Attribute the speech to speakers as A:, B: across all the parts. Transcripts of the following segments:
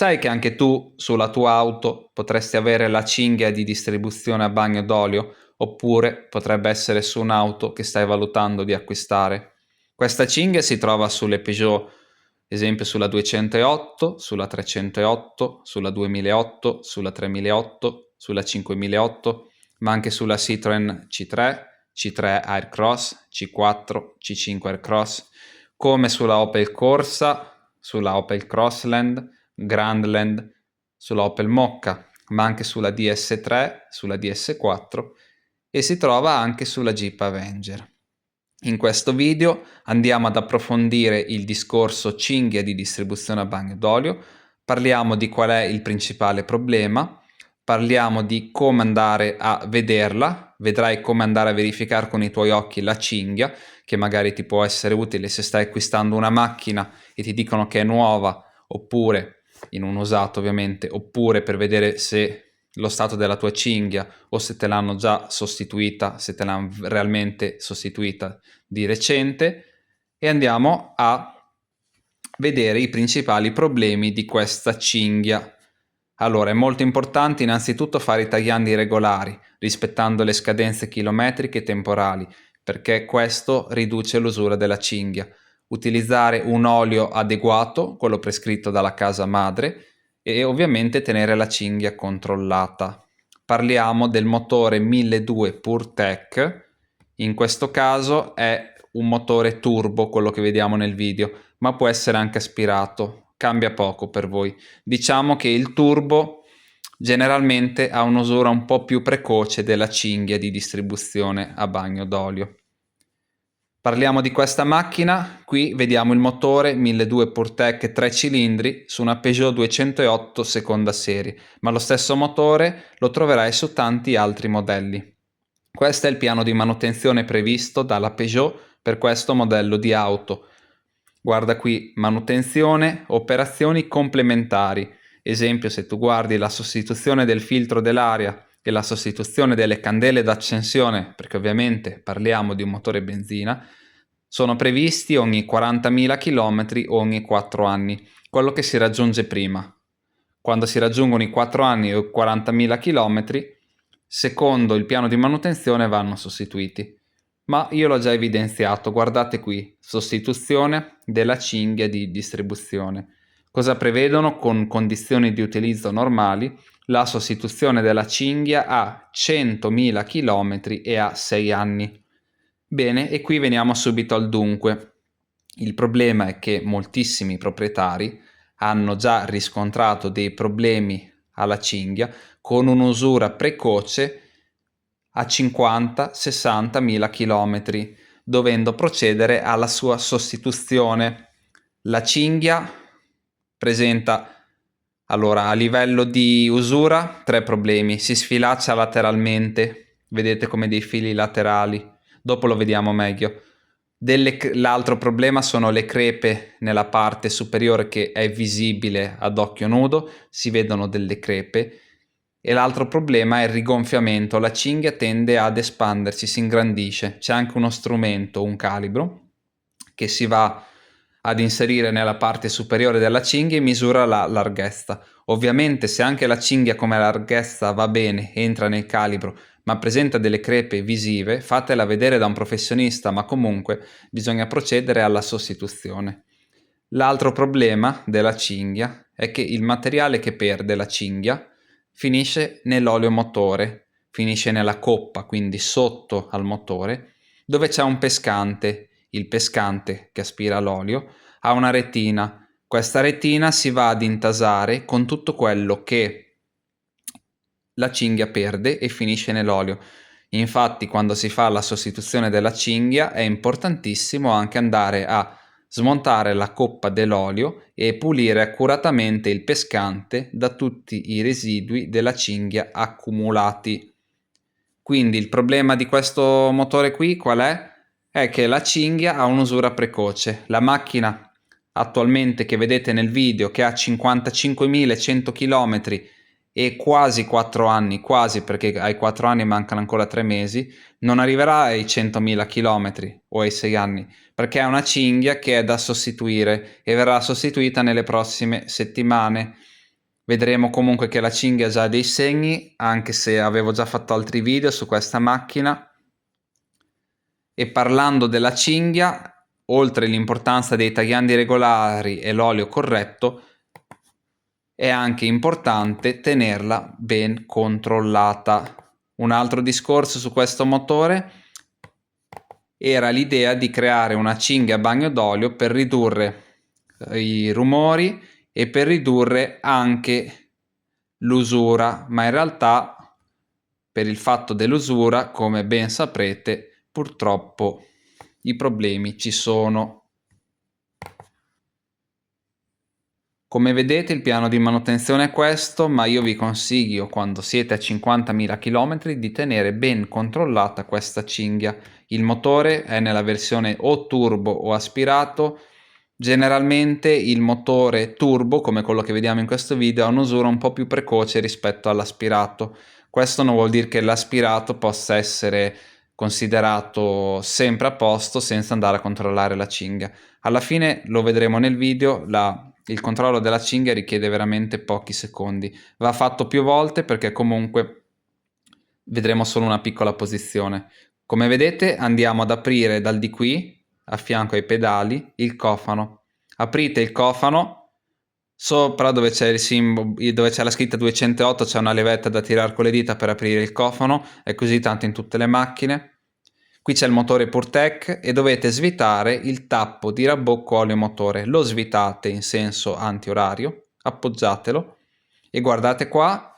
A: Sai che anche tu sulla tua auto potresti avere la cinghia di distribuzione a bagno d'olio, oppure potrebbe essere su un'auto che stai valutando di acquistare. Questa cinghia si trova sulle Peugeot, esempio sulla 208, sulla 308, sulla 2008, sulla 3008, sulla 5008, ma anche sulla Citroen C3, C3 Aircross, C4, C5 Aircross, come sulla Opel Corsa, sulla Opel Crossland, Grandland, sulla Opel Mokka, ma anche sulla DS3, sulla DS4 e si trova anche sulla Jeep Avenger. In questo video andiamo ad approfondire il discorso cinghia di distribuzione a bagno d'olio, parliamo di qual è il principale problema, parliamo di come andare a vederla, vedrai come andare a verificare con i tuoi occhi la cinghia, che magari ti può essere utile se stai acquistando una macchina e ti dicono che è nuova, oppure in un usato ovviamente, oppure per vedere se lo stato della tua cinghia o se te l'hanno già sostituita, se te l'hanno realmente sostituita di recente, e andiamo a vedere i principali problemi di questa cinghia. Allora, è molto importante innanzitutto fare i tagliandi regolari, rispettando le scadenze chilometriche e temporali, perché questo riduce l'usura della cinghia. Utilizzare un olio adeguato, quello prescritto dalla casa madre, e ovviamente tenere la cinghia controllata. Parliamo del motore 1200 PureTech, in questo caso è un motore turbo, quello che vediamo nel video, ma può essere anche aspirato, cambia poco per voi. Diciamo che il turbo generalmente ha un'usura un po' più precoce della cinghia di distribuzione a bagno d'olio. Parliamo di questa macchina, qui vediamo il motore 1200 PureTech 3 cilindri su una Peugeot 208 seconda serie, ma lo stesso motore lo troverai su tanti altri modelli. Questo è il piano di manutenzione previsto dalla Peugeot per questo modello di auto. Guarda qui, manutenzione, operazioni complementari. Esempio, se tu guardi la sostituzione del filtro dell'aria e la sostituzione delle candele d'accensione, perché ovviamente parliamo di un motore benzina, sono previsti ogni 40.000 km o ogni 4 anni, quello che si raggiunge prima. Quando si raggiungono i 4 anni o 40.000 km, secondo il piano di manutenzione vanno sostituiti. Ma io l'ho già evidenziato, guardate qui, sostituzione della cinghia di distribuzione. Cosa prevedono con condizioni di utilizzo normali? La sostituzione della cinghia a 100.000 km e a 6 anni. Bene, e qui veniamo subito al dunque. Il problema è che moltissimi proprietari hanno già riscontrato dei problemi alla cinghia con un'usura precoce a 50-60 mila chilometri, dovendo procedere alla sua sostituzione. La cinghia presenta allora a livello di usura 3 problemi: si sfilaccia lateralmente, vedete come dei fili laterali, dopo lo vediamo meglio. L'altro problema sono le crepe nella parte superiore che è visibile ad occhio nudo, si vedono delle crepe. E l'altro problema è il rigonfiamento, la cinghia tende ad espandersi, si ingrandisce. C'è anche uno strumento, un calibro, che si va ad inserire nella parte superiore della cinghia e misura la larghezza. Ovviamente se anche la cinghia come larghezza va bene, entra nel calibro, ma presenta delle crepe visive, fatela vedere da un professionista, ma comunque bisogna procedere alla sostituzione. L'altro problema della cinghia è che il materiale che perde la cinghia finisce nell'olio motore, finisce nella coppa, quindi sotto al motore, dove c'è un pescante. Il pescante che aspira l'olio ha una retina. Questa retina si va ad intasare con tutto quello che la cinghia perde e finisce nell'olio. Infatti, quando si fa la sostituzione della cinghia è importantissimo anche andare a smontare la coppa dell'olio e pulire accuratamente il pescante da tutti i residui della cinghia accumulati. Quindi il problema di questo motore qui qual è? È che la cinghia ha un'usura precoce. La macchina attualmente che vedete nel video, che ha 55.100 km e quasi 4 anni, quasi, perché ai 4 anni mancano ancora 3 mesi, non arriverà ai 100.000 km o ai 6 anni, perché è una cinghia che è da sostituire e verrà sostituita nelle prossime settimane. Vedremo comunque che la cinghia ha già dei segni, anche se avevo già fatto altri video su questa macchina. E parlando della cinghia, oltre l'importanza dei tagliandi regolari e l'olio corretto, è anche importante tenerla ben controllata. Un altro discorso su questo motore era l'idea di creare una cinghia a bagno d'olio per ridurre i rumori e per ridurre anche l'usura, ma in realtà per il fatto dell'usura, come ben saprete, purtroppo i problemi ci sono. Come vedete il piano di manutenzione è questo, ma io vi consiglio, quando siete a 50.000 km, di tenere ben controllata questa cinghia. Il motore è nella versione o turbo o aspirato. Generalmente il motore turbo, come quello che vediamo in questo video, ha un'usura un po' più precoce rispetto all'aspirato. Questo non vuol dire che l'aspirato possa essere considerato sempre a posto senza andare a controllare la cinghia. Alla fine lo vedremo nel video, il controllo della cinghia richiede veramente pochi secondi. Va fatto più volte perché comunque vedremo solo una piccola posizione. Come vedete andiamo ad aprire dal di qui, a fianco ai pedali, il cofano. Aprite il cofano, sopra dove c'è il simbolo, dove c'è la scritta 208 c'è una levetta da tirare con le dita per aprire il cofano, è così tanto in tutte le macchine. Qui c'è il motore PureTech e dovete svitare il tappo di rabocco olio motore. Lo svitate in senso antiorario, appoggiatelo e guardate qua,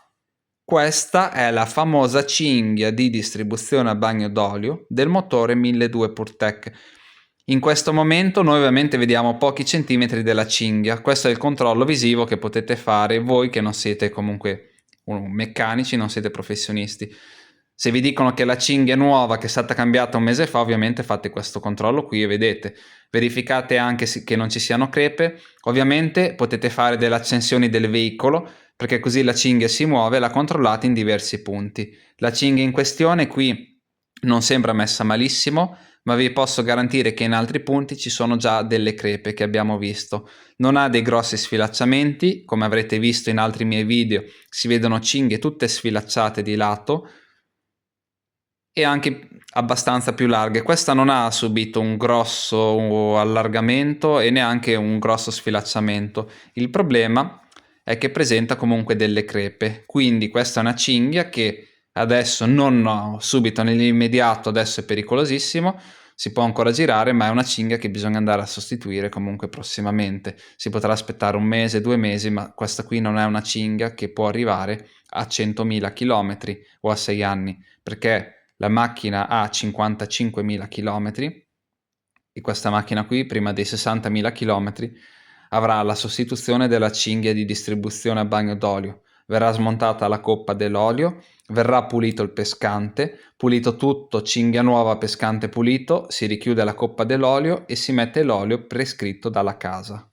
A: questa è la famosa cinghia di distribuzione a bagno d'olio del motore 1200 PureTech. In questo momento noi ovviamente vediamo pochi centimetri della cinghia, questo è il controllo visivo che potete fare voi che non siete comunque meccanici, non siete professionisti. Se vi dicono che la cinghia è nuova, che è stata cambiata un mese fa, ovviamente fate questo controllo qui e vedete. Verificate anche che non ci siano crepe. Ovviamente potete fare delle accensioni del veicolo, perché così la cinghia si muove e la controllate in diversi punti. La cinghia in questione qui non sembra messa malissimo, ma vi posso garantire che in altri punti ci sono già delle crepe che abbiamo visto. Non ha dei grossi sfilacciamenti, come avrete visto in altri miei video, si vedono cinghie tutte sfilacciate di lato, e anche abbastanza più larghe. Questa non ha subito un grosso allargamento e neanche un grosso sfilacciamento. Il problema è che presenta comunque delle crepe, quindi questa è una cinghia che adesso non subito nell'immediato, adesso è pericolosissimo, si può ancora girare, ma è una cinghia che bisogna andare a sostituire comunque prossimamente. Si potrà aspettare un mese, 2 mesi, ma questa qui non è una cinghia che può arrivare a 100.000 km o a 6 anni, perché la macchina ha 55.000 km e questa macchina qui, prima dei 60.000 km, avrà la sostituzione della cinghia di distribuzione a bagno d'olio. Verrà smontata la coppa dell'olio, verrà pulito il pescante, pulito tutto, cinghia nuova, pescante pulito, si richiude la coppa dell'olio e si mette l'olio prescritto dalla casa.